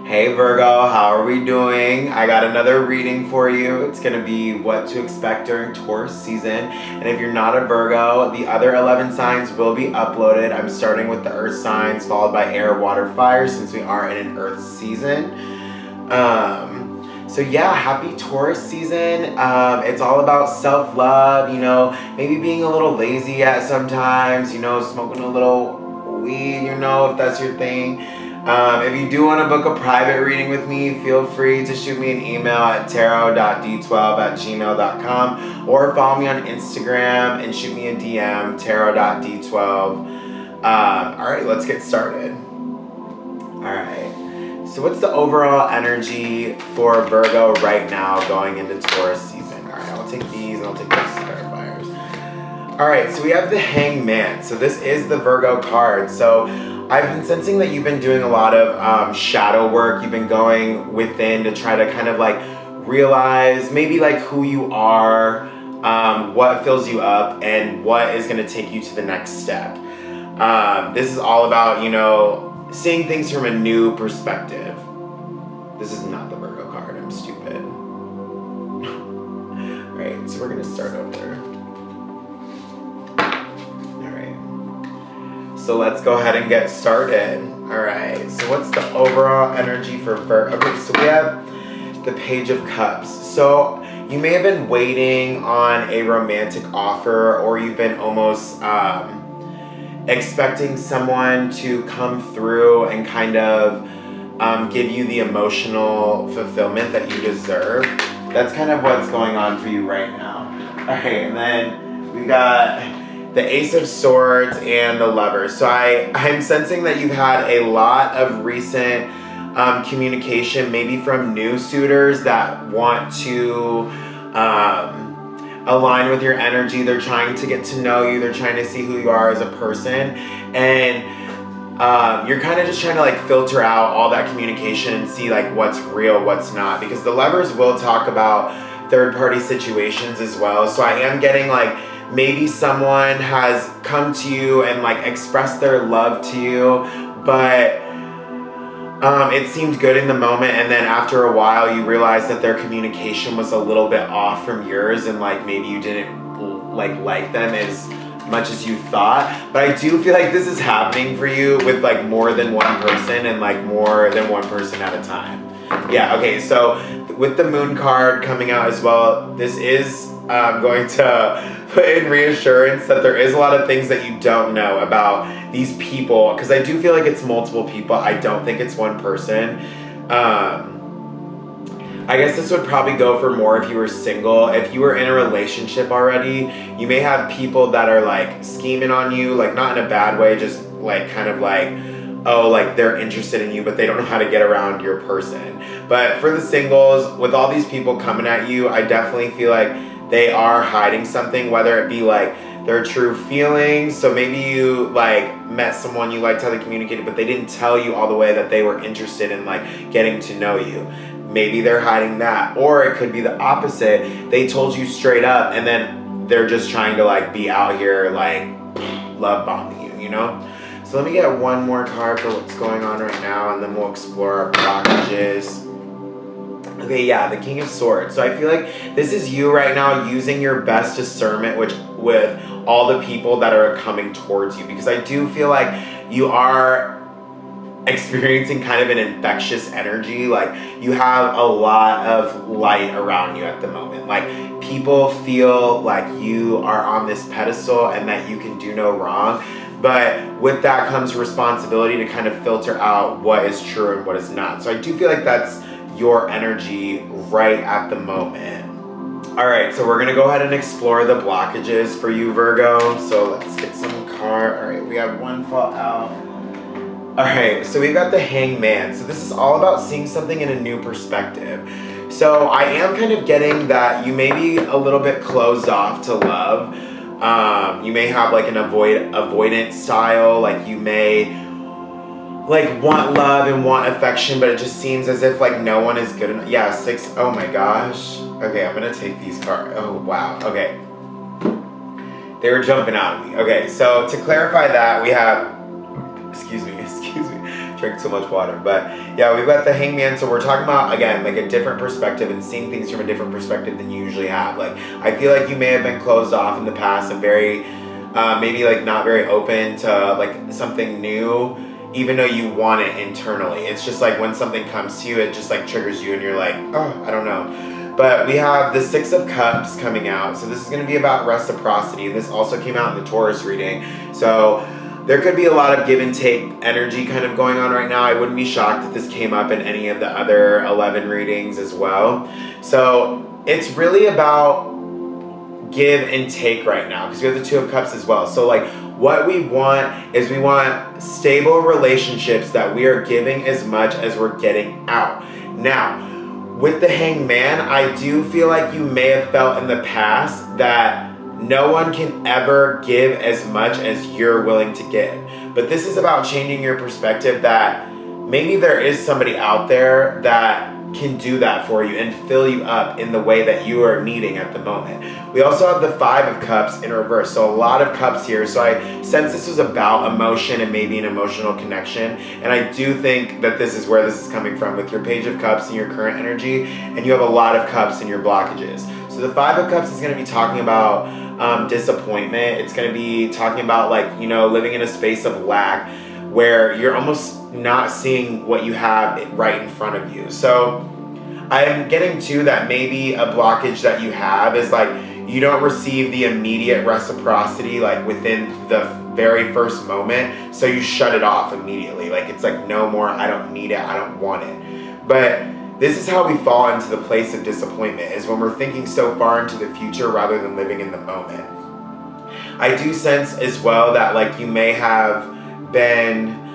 Hey Virgo, how are we doing? I got another reading for you. It's going to be what to expect during Taurus season. And if you're not a Virgo, the other 11 signs will be uploaded. I'm starting with the earth signs, followed by air, water, fire, since we are in an earth season. So yeah, happy Taurus season. It's all about self-love, maybe being a little lazy at sometimes, smoking a little weed, if that's your thing. If you do want to book a private reading with me, feel free to shoot me an email at tarot.d12@gmail.com or follow me on Instagram and shoot me a DM, tarot.d12. Alright, let's get started. Alright, so what's the overall energy for Virgo right now going into Taurus season? Alright, I'll take these and I'll take these clarifiers. Alright, so we have the Hangman. So this is the Virgo card. So I've been sensing that you've been doing a lot of shadow work. You've been going within to try to kind of like realize maybe like who you are, what fills you up, and what is going to take you to the next step. This is all about, seeing things from a new perspective. This is not the Virgo card. I'm stupid. All right, so we're going to start over. So let's go ahead and get started. All right, so what's the overall energy for Virgo? Okay, so we have the Page of Cups. So you may have been waiting on a romantic offer, or you've been almost expecting someone to come through and kind of give you the emotional fulfillment that you deserve. That's kind of what's going on for you right now. All right, and then we got the Ace of Swords and the Lovers. So I'm sensing that you've had a lot of recent communication, maybe from new suitors that want to align with your energy. They're trying to get to know you. They're trying to see who you are as a person. And you're kind of just trying to like filter out all that communication and see like what's real, what's not. Because the Lovers will talk about third-party situations as well. So I am getting like, maybe someone has come to you and like expressed their love to you, but it seemed good in the moment, and then after a while you realize that their communication was a little bit off from yours, and like maybe you didn't like them as much as you thought. But I do feel like this is happening for you with like more than one person and like more than one person at a time. Yeah, okay, so with the Moon card coming out as well, this is going to put in reassurance that there is a lot of things that you don't know about these people, because I do feel like it's multiple people. I don't think it's one person. I guess this would probably go for more if you were single. If you were in a relationship already, you may have people that are like scheming on you, like not in a bad way, just like kind of like, oh, like they're interested in you, but they don't know how to get around your person. But for the singles, with all these people coming at you, I definitely feel like they are hiding something, whether it be like their true feelings. So maybe you like met someone, you liked how they communicated, but they didn't tell you all the way that they were interested in like getting to know you. Maybe they're hiding that. Or it could be the opposite. They told you straight up, and then they're just trying to like be out here like love bombing you, So let me get one more card for what's going on right now, and then we'll explore our blockages. Okay, yeah, the King of Swords. So I feel like this is you right now using your best discernment with all the people that are coming towards you, because I do feel like you are experiencing kind of an infectious energy. Like you have a lot of light around you at the moment. Like people feel like you are on this pedestal and that you can do no wrong. But with that comes responsibility to kind of filter out what is true and what is not. So I do feel like that's your energy right at the moment. All right, so we're gonna go ahead and explore the blockages for you, Virgo. So let's get some card. All right, we have one fall out. All right, so we've got the Hangman. So this is all about seeing something in a new perspective. So I am kind of getting that you may be a little bit closed off to love. You may have like an avoidant style, like you may like want love and want affection, but it just seems as if like no one is good enough. Yeah, 6. Oh my gosh. Okay, I'm gonna take these cards. Oh wow. Okay, they were jumping out of me. Okay, so to clarify that, we have, excuse me. Drink so much water. But yeah, we've got the Hangman. So we're talking about, again, like a different perspective and seeing things from a different perspective than you usually have. Like, I feel like you may have been closed off in the past and very, maybe like not very open to like something new, even though you want it internally. It's just like when something comes to you, it just like triggers you and you're like, oh, I don't know. But we have the Six of Cups coming out. So this is going to be about reciprocity. This also came out in the Taurus reading. So there could be a lot of give and take energy kind of going on right now. I wouldn't be shocked if this came up in any of the other 11 readings as well. So it's really about give and take right now, because we have the Two of Cups as well. So like what we want is we want stable relationships that we are giving as much as we're getting out. Now, with the Hangman, I do feel like you may have felt in the past that no one can ever give as much as you're willing to give. But this is about changing your perspective that maybe there is somebody out there that can do that for you and fill you up in the way that you are needing at the moment. We also have the Five of Cups in reverse. So a lot of cups here. So I sense this was about emotion and maybe an emotional connection. And I do think that this is where this is coming from with your Page of Cups and your current energy. And you have a lot of cups in your blockages. So the Five of Cups is going to be talking about disappointment. It's going to be talking about like, you know, living in a space of lack where you're almost not seeing what you have right in front of you. So I'm getting to that maybe a blockage that you have is like you don't receive the immediate reciprocity like within the very first moment, so you shut it off immediately. Like it's like no more, I don't need it, I don't want it. But this is how we fall into the place of disappointment, is when we're thinking so far into the future rather than living in the moment. I do sense as well that like you may have been,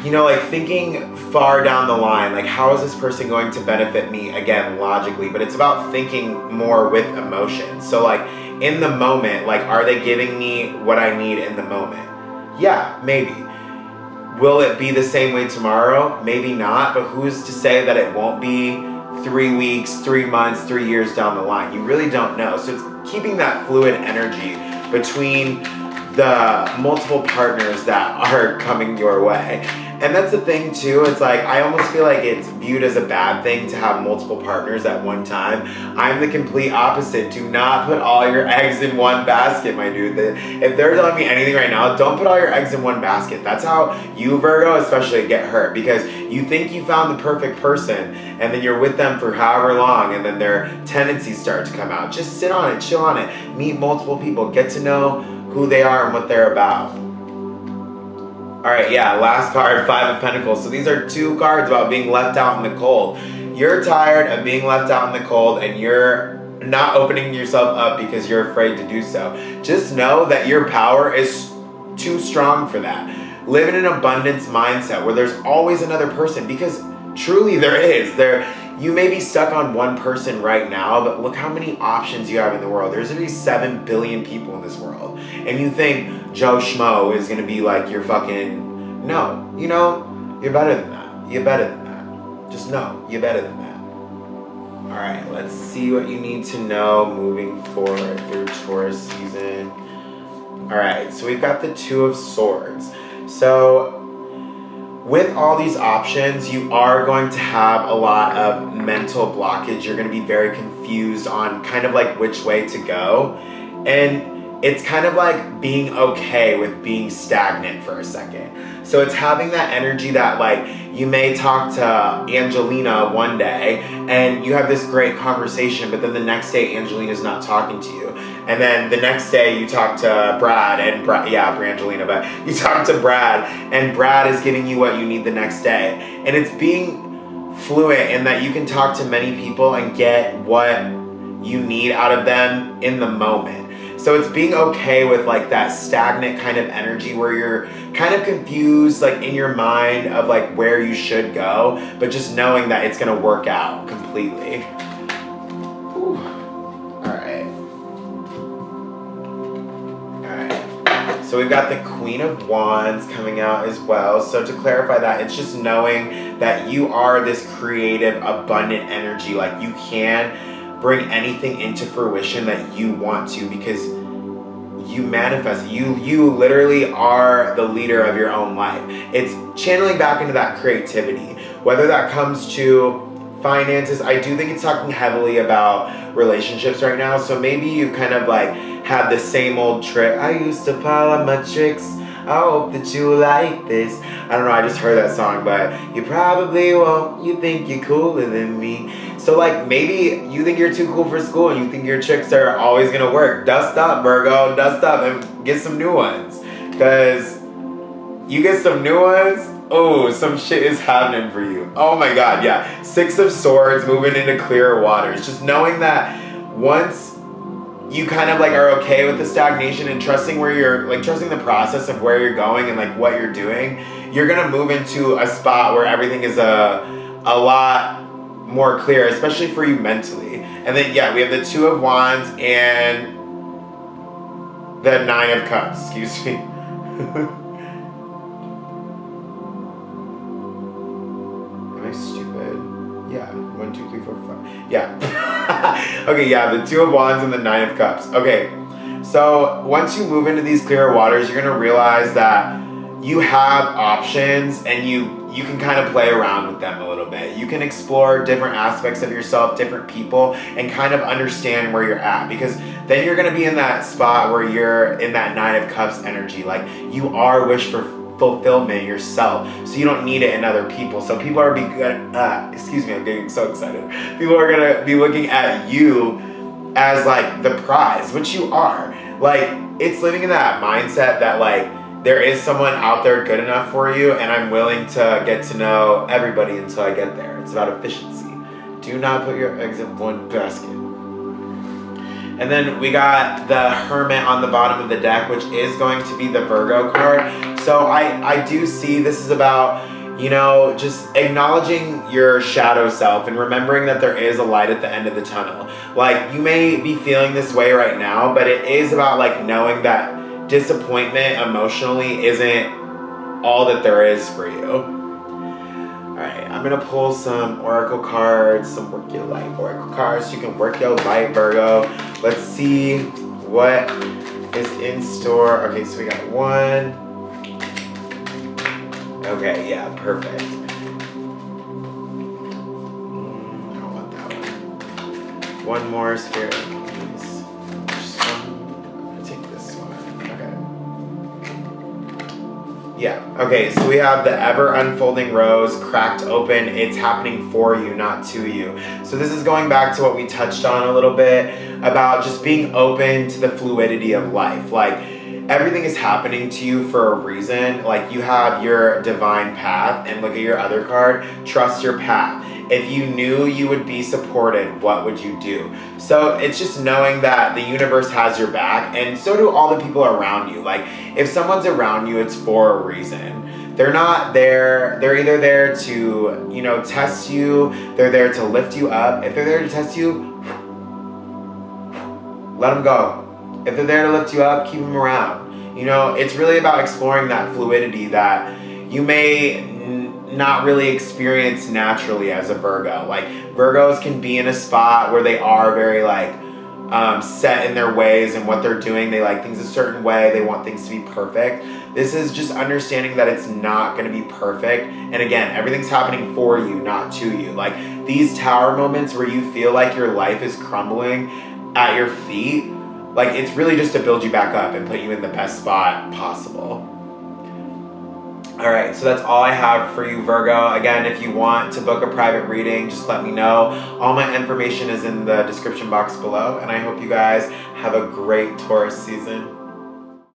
you know, like thinking far down the line, like how is this person going to benefit me, again, logically, but it's about thinking more with emotion. So like in the moment, like are they giving me what I need in the moment? Yeah, maybe. Will it be the same way tomorrow? Maybe not, but who's to say that it won't be 3 weeks, 3 months, 3 years down the line? You really don't know. So it's keeping that fluid energy between the multiple partners that are coming your way. And that's the thing too, it's like I almost feel like it's viewed as a bad thing to have multiple partners at one time. I'm the complete opposite. Do not put all your eggs in one basket, my dude. If they're telling me anything right now, don't put all your eggs in one basket. That's how you, Virgo, especially get hurt, because you think you found the perfect person and then you're with them for however long and then their tendencies start to come out. Just sit on it, chill on it, meet multiple people, get to know who they are and what they're about. All right, yeah, last card, Five of Pentacles. So these are two cards about being left out in the cold. You're tired of being left out in the cold and you're not opening yourself up because you're afraid to do so. Just know that your power is too strong for that. Live in an abundance mindset where there's always another person, because truly there is. You may be stuck on one person right now, but look how many options you have in the world. There's at least 7 billion people in this world. And you think Joe Schmo is going to be like your fucking... No. You know, you're better than that. You're better than that. Just know, you're better than that. All right, let's see what you need to know moving forward through Taurus season. All right, so we've got the Two of Swords. So with all these options, you are going to have a lot of mental blockage. You're going to be very confused on kind of like which way to go. And it's kind of like being okay with being stagnant for a second. So it's having that energy that like you may talk to Angelina one day and you have this great conversation, but then the next day Angelina's not talking to you. And then the next day you talk to Brad and Brangelina, but you talk to Brad and Brad is giving you what you need the next day. And it's being fluent in that you can talk to many people and get what you need out of them in the moment. So it's being okay with like that stagnant kind of energy where you're kind of confused like in your mind of like where you should go, but just knowing that it's gonna work out completely. Whew. All right. So we've got the Queen of Wands coming out as well. So to clarify that, it's just knowing that you are this creative, abundant energy. Like you can bring anything into fruition that you want to, because you manifest it. You literally are the leader of your own life. It's channeling back into that creativity. Whether that comes to finances, I do think it's talking heavily about relationships right now. So maybe you've kind of like had the same old trick. I used to pile up my tricks. I hope that you like this. I don't know, I just heard that song, but you probably won't. You think you're cooler than me. So like maybe you think you're too cool for school and you think your tricks are always gonna work. Dust up, Virgo, dust up and get some new ones. Because you get some new ones, oh, some shit is happening for you. Oh my God, yeah. 6 of Swords moving into clearer waters. Just knowing that once you kind of like are okay with the stagnation and trusting where you're, like trusting the process of where you're going and like what you're doing, you're gonna move into a spot where everything is a lot more clear, especially for you mentally. And then yeah, we have the 2 of Wands and the 9 of Cups, excuse me. Am I stupid? Yeah, 1, 2, 3, 4, 5. Yeah. Okay, yeah, the 2 of Wands and the 9 of Cups. Okay, so once you move into these clearer waters, you're gonna realize that you have options and you can kind of play around with them a little bit. You can explore different aspects of yourself, different people, and kind of understand where you're at, because then you're gonna be in that spot where you're in that 9 of Cups energy. Like you are wish for fulfillment yourself, so you don't need it in other people. So people are excuse me, I'm getting so excited. People are gonna be looking at you as like the prize, which you are. Like it's living in that mindset that like there is someone out there good enough for you, and I'm willing to get to know everybody until I get there. It's about efficiency. Do not put your eggs in one basket. And then we got the Hermit on the bottom of the deck, which is going to be the Virgo card. So I do see this is about, you know, just acknowledging your shadow self and remembering that there is a light at the end of the tunnel. Like you may be feeling this way right now, but it is about like knowing that disappointment emotionally isn't all that there is for you. Alright, I'm gonna pull some oracle cards, some work your light oracle cards so you can work your light, Virgo. Let's see what is in store. Okay, so we got 1. Okay, yeah, perfect. I don't want that one. One more, Spirit, please. Just one. I'm gonna take this one. Okay. Yeah, okay, so we have the ever unfolding rose cracked open. It's happening for you, not to you. So this is going back to what we touched on a little bit about just being open to the fluidity of life. Like, everything is happening to you for a reason. Like you have your divine path, and look at your other card, trust your path. If you knew you would be supported, what would you do? So it's just knowing that the universe has your back, and so do all the people around you. Like if someone's around you, it's for a reason. They're not there, they're either there to, you know, test you, they're there to lift you up. If they're there to test you, let them go. If they're there to lift you up, keep them around. You know, it's really about exploring that fluidity that you may not really experience naturally as a Virgo. Like Virgos can be in a spot where they are very like set in their ways and what they're doing. They like things a certain way. They want things to be perfect. This is just understanding that it's not going to be perfect. And again, everything's happening for you, not to you. Like these tower moments where you feel like your life is crumbling at your feet, like it's really just to build you back up and put you in the best spot possible. All right, so that's all I have for you, Virgo. Again, if you want to book a private reading, just let me know. All my information is in the description box below, and I hope you guys have a great Taurus season.